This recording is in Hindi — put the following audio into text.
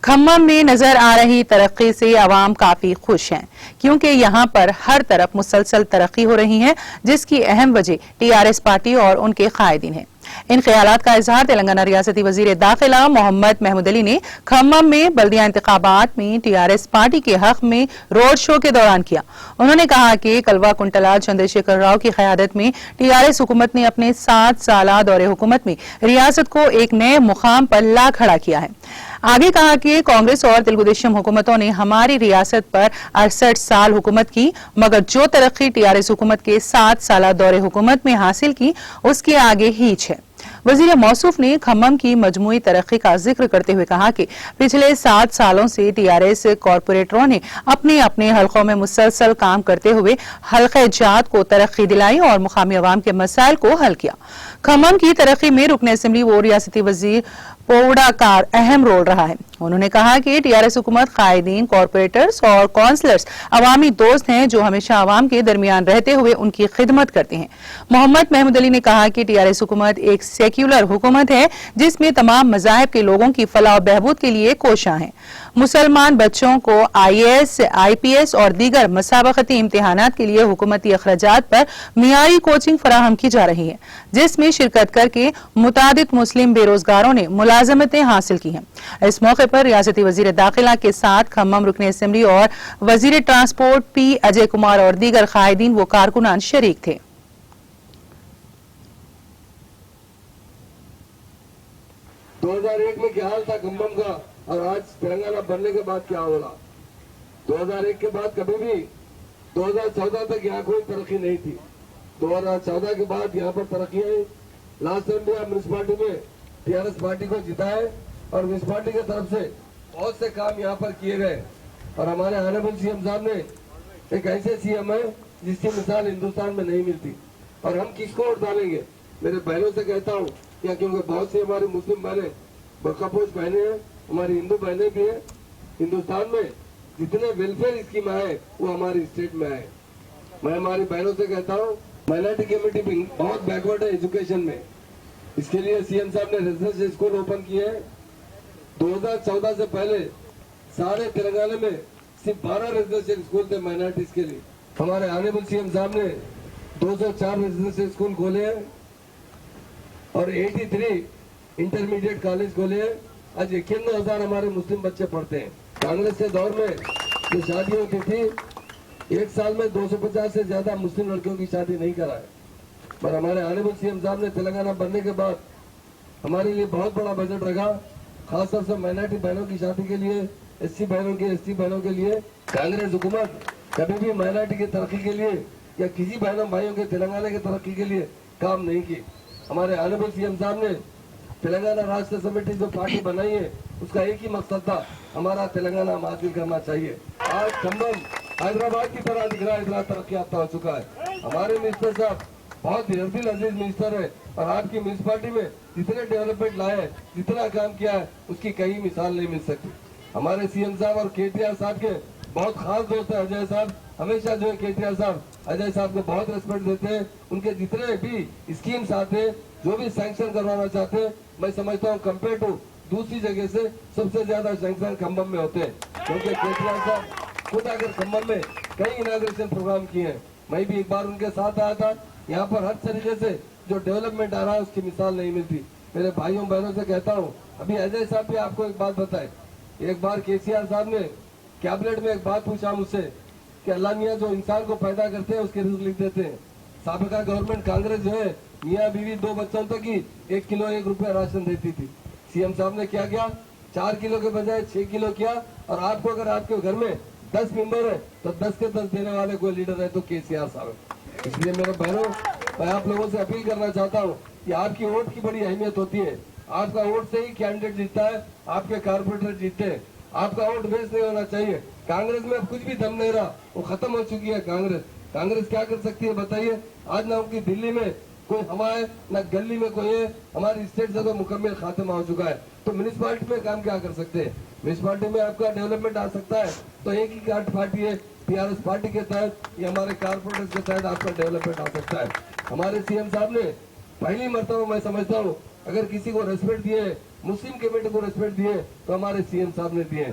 खम्मम में नजर आ रही तरक्की से आवाम काफी खुश हैं, क्योंकि यहां पर हर तरफ मुसलसल तरक्की हो रही है, जिसकी अहम वजह टीआरएस पार्टी और उनके कायदीन है। इन ख्यालात का इजहार तेलंगाना रियासती वजीर दाखिला मोहम्मद महमूद अली ने खम्मम में बल्दिया इंतखाबात में टीआरएस पार्टी के हक में रोड शो के दौरान किया। उन्होंने कहा कि कलवा कुंटला चंद्रशेखर राव की क़यादत में टीआरएस हुकूमत ने अपने 7 साला दौरे हुकूमत में रियासत को एक नए मुकाम पर ला खड़ा किया है। आगे कहा कि कांग्रेस और तेलुगुदेशम हुकूमतों ने हमारी रियासत पर 68 साल हुकूमत की, मगर जो तरक्की टीआरएस हुकूमत के 7 साला दौरे हुकूमत में हासिल की, उसके आगे हीच है। वजीर मौसूफ ने खम्मम की मजमूई तरक्की का जिक्र करते हुए कहा कि पिछले 7 सालों से टीआरएस कॉरपोरेटरों ने अपने अपने हलकों में मुसलसल काम करते हुए हल्के जात को तरक्की दिलाई और मुकामी अवाम के मसाइल को हल किया। खम्मम की तरक्की में रुकन असेंबली व रियासती वजीर पोवड़ा का अहम रोल रहा है। उन्होंने कहा कि टीआरएस हुकूमत कायदीन, कॉरपोरेटर्स और काउंसलर्स अवामी दोस्त हैं, जो हमेशा अवाम के दरमियान रहते हुए उनकी खिदमत करते हैं। मोहम्मद महमूद अली ने कहा कि टीआरएस हुकूमत एक सेक्युलर हुकूमत है, जिसमें तमाम मज़ाहिब के लोगों की फलाह और बहबूद के लिए कोशां है। मुसलमान बच्चों को आईएएस, आईपीएस और दीगर मसाबकती इम्तिहानात के लिए हुकूमती अखराजात पर मियारी कोचिंग फराहम की जा रही है, जिसमें शिरकत करके मुतादिद मुस्लिम बेरोजगारों ने मुलाजमतें हासिल की हैं। इस मौके पर रियासती वजीर दाखिला के साथ खम्मम रुकन असेंबली और वजीर ट्रांसपोर्ट पी अजय कुमार और दीगर कायदीन व कारकुनान शरीक थे। 2001 में क्या हाल था खम्मम का और आज तेलंगाना बनने के बाद क्या होला। 2001 के बाद कभी भी 2014 तक यहाँ कोई तरक्की नहीं थी। 2014 के बाद यहाँ पर तरक्की है। लास्ट टाइम भी आप म्यूनसिपालिटी में टीआरएस पार्टी को जिताए और म्यूनसिपालिटी की तरफ से बहुत से काम यहाँ पर किए गए और हमारे ऑनरेबल सीएम साहब ने एक ऐसे सीएम है जिसकी मिसाल हिंदुस्तान में नहीं मिलती। और हम किसको वोट डालेंगे? मेरे बहनों से कहता हूँ क्या, क्योंकि बहुत सी हमारी मुस्लिम बहनें बरकापोश बहनें हैं, हमारी हिंदू बहनें भी हैं। हिंदुस्तान में जितने वेलफेयर स्कीम आए वो हमारी स्टेट में आए। मैं हमारी बहनों से कहता हूँ माइनॉरिटी कम्युनिटी भी बहुत बैकवर्ड है एजुकेशन में। इसके लिए सीएम साहब ने रेजिडेंशियल स्कूल ओपन किए हैं। 2014 से पहले सारे तेलंगाना में सिर्फ 12 रेजिडेंशियल स्कूल थे माइनॉरिटीज के लिए। हमारे ऑनरेबल सीएम साहब ने 204 रेजिडेंशियल स्कूल खोले हैं और 83 इंटरमीडिएट कॉलेज खोले हैं। आज 51,000 हमारे मुस्लिम बच्चे पढ़ते हैं। कांग्रेस के दौर में जो शादी होती थी, एक साल में 250 से ज्यादा मुस्लिम लड़कियों की शादी नहीं कराए। पर हमारे ऑनरेबल सीएम साहब ने तेलंगाना बनने के बाद हमारे लिए बहुत बड़ा बजट रखा, खासतौर से माइनॉरिटी बहनों की शादी के लिए, एससी बहनों के, एसटी बहनों के लिए। कांग्रेस हुकूमत कभी भी माइनॉरिटी की तरक्की के लिए या किसी बहनों भाइयों के तेलंगाना की तरक्की के लिए काम नहीं की। हमारे ऑनरेबल सीएम साहब ने तेलंगाना राष्ट्र समिति जो पार्टी बनाई है, उसका एक ही मकसद था, हमारा तेलंगाना हम हासिल करना चाहिए। आज खम्मम हैदराबाद की तरह दिख रहा है, इतना तरक्की याफ्ता हो चुका है। हमारे मिनिस्टर साहब बहुत दिल अजीज मिनिस्टर है और आपकी म्यूनसिपालिटी में जितने डेवलपमेंट लाए, जितना काम किया है, उसकी कहीं मिसाल नहीं मिल सकती। हमारे सीएम साहब और केटीआर साहब के बहुत खास दोस्त है अजय साहब। हमेशा जो है केटीआर साहब अजय साहब को बहुत रिस्पेक्ट देते हैं। उनके जितने भी स्कीम्स आते हैं, जो भी सैंक्शन करवाना चाहते हैं, मैं समझता हूँ कंपेयर टू दूसरी जगह से सबसे ज्यादा सैंक्शन खम्मम में होते हैं, क्योंकि केटीआर साहब खुद आकर खम्मम में कई इनॉग्रेशन प्रोग्राम किए हैं। मैं भी एक बार उनके साथ आया था। यहाँ पर हर तरीके से जो डेवलपमेंट आ रहा है उसकी मिसाल नहीं मिलती। मेरे भाइयों बहनों से कहता हूँ, अभी अजय साहब भी आपको एक बात बताए। एक बार केसीआर साहब ने कैबिनेट में एक बात पूछा मुझसे कि अल्लाह मियाँ जो इंसान को पैदा करते हैं उसके रिजल्ट लिख देते हैं। साबिका गवर्नमेंट कांग्रेस जो है, मियाँ बीवी 2 बच्चों तक ही 1 किलो 1 रुपया राशन देती थी। सीएम साहब ने क्या किया, 4 किलो के बजाय 6 किलो किया। और आपको अगर आपके घर में 10 मेंबर है तो 10 के 10 देने वाले कोई लीडर है तो केसीआर साहब है। इसलिए मेरे बहनों, मैं आप लोगों से अपील करना चाहता हूँ कि आपकी वोट की बड़ी अहमियत होती है। आपका वोट से ही कैंडिडेट जीतता है, आपके कारपोरेटर जीतते हैं। आपका वोट वेस्ट नहीं होना चाहिए। कांग्रेस में अब कुछ भी दम नहीं रहा, वो खत्म हो चुकी है कांग्रेस। कांग्रेस क्या कर सकती है बताइए? आज ना उनकी दिल्ली में कोई हवा है, ना गली में कोई है। हमारी स्टेट से तो मुकम्मल खात्मा हो चुका है। तो म्यूनिसिपालिटी में काम क्या कर सकते हैं? म्यूनिसिपालिटी में आपका डेवलपमेंट आ सकता है तो एक ही पार्टी है, टीआरएस पार्टी के तहत या हमारे कारपोरेटर्स के तहत आपका डेवलपमेंट आ सकता है। हमारे सीएम साहब ने पहली मर्तबा, मैं समझता हूँ, अगर किसी को रेस्पेक्ट दिए मुस्लिम कम्युनिटी को रेस्पेक्ट दिए तो हमारे सीएम साहब ने दिए।